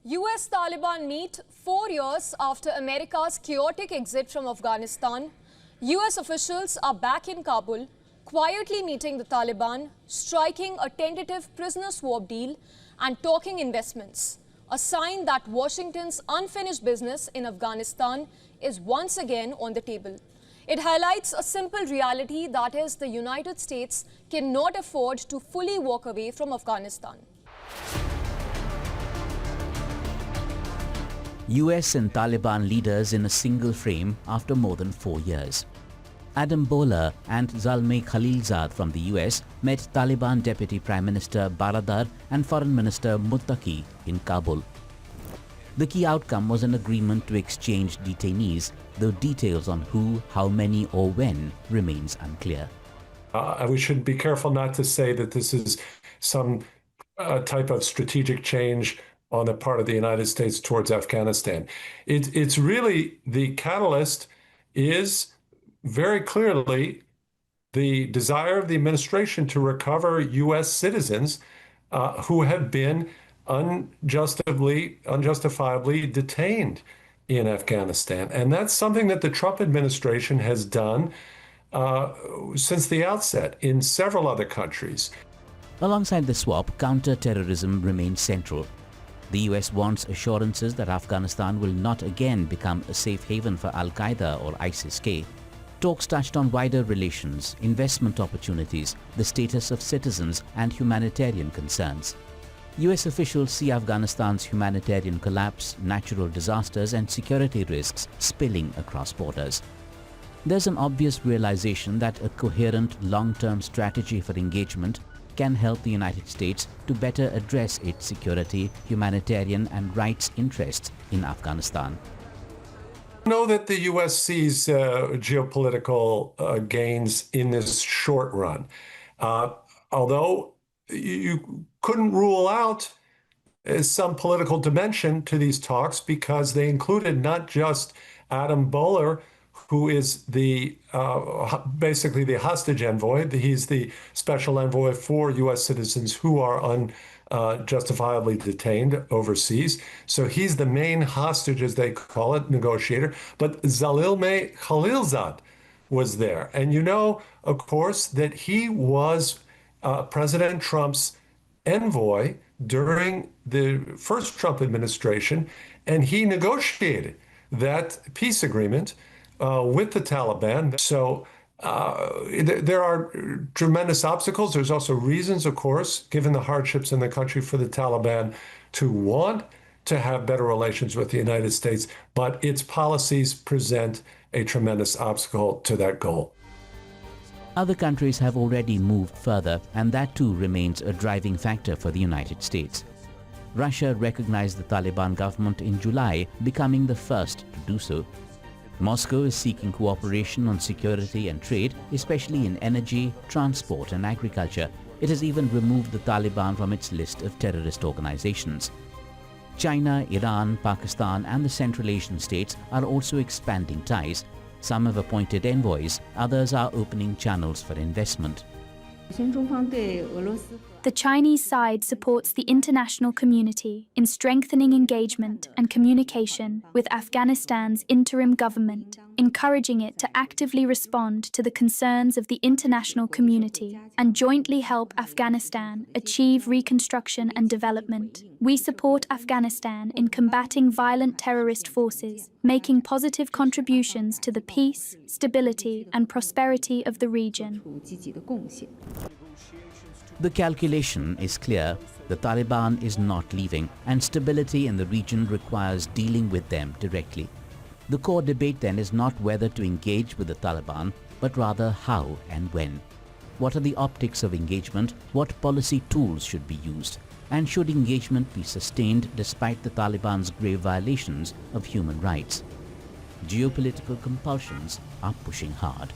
US Taliban meet 4 years after America's chaotic exit from Afghanistan. US officials are back in Kabul, quietly meeting the Taliban, striking a tentative prisoner swap deal and talking investments. A sign that Washington's unfinished business in Afghanistan is once again on the table. It highlights a simple reality, that is, the United States cannot afford to fully walk away from Afghanistan. US and Taliban leaders in a single frame after more than 4 years. Adam Boehler and Zalmay Khalilzad from the US met Taliban Deputy Prime Minister Baradar and Foreign Minister Muttaqi in Kabul. The key outcome was an agreement to exchange detainees, though details on who, how many or when remains unclear. We should be careful not to say that this is some type of strategic change on the part of the United States towards Afghanistan. It's really, the catalyst is very clearly the desire of the administration to recover U.S. citizens who have been unjustifiably detained in Afghanistan. And that's something that the Trump administration has done since the outset in several other countries. Alongside the swap, counter-terrorism remains central. The US wants assurances that Afghanistan will not again become a safe haven for Al-Qaeda or ISIS-K. Talks touched on wider relations, investment opportunities, the status of citizens and humanitarian concerns. US officials see Afghanistan's humanitarian collapse, natural disasters and security risks spilling across borders. There's an obvious realization that a coherent long-term strategy for engagement can help the United States to better address its security, humanitarian and rights interests in Afghanistan. I know that the U.S. sees geopolitical gains in this short run, although you couldn't rule out some political dimension to these talks, because they included not just Adam Boehler, who is the basically the hostage envoy. He's the special envoy for U.S. citizens who are unjustifiably detained overseas. So he's the main hostage, as they call it, negotiator. But Zalmay Khalilzad was there. And you know, of course, that he was President Trump's envoy during the first Trump administration, and he negotiated that peace agreement with the Taliban. So there are tremendous obstacles. There's also reasons, of course, given the hardships in the country, for the Taliban to want to have better relations with the United States, but its policies present a tremendous obstacle to that goal. Other countries have already moved further, and that too remains a driving factor for the United States. Russia recognized the Taliban government in July, becoming the first to do so. Moscow is seeking cooperation on security and trade, especially in energy, transport and agriculture. It has even removed the Taliban from its list of terrorist organizations. China, Iran, Pakistan and the Central Asian states are also expanding ties. Some have appointed envoys, others are opening channels for investment. The Chinese side supports the international community in strengthening engagement and communication with Afghanistan's interim government, encouraging it to actively respond to the concerns of the international community and jointly help Afghanistan achieve reconstruction and development. We support Afghanistan in combating violent terrorist forces, making positive contributions to the peace, stability and prosperity of the region. The calculation is clear. The Taliban is not leaving, and stability in the region requires dealing with them directly. The core debate then is not whether to engage with the Taliban, but rather how and when. What are the optics of engagement? What policy tools should be used? And should engagement be sustained despite the Taliban's grave violations of human rights? Geopolitical compulsions are pushing hard.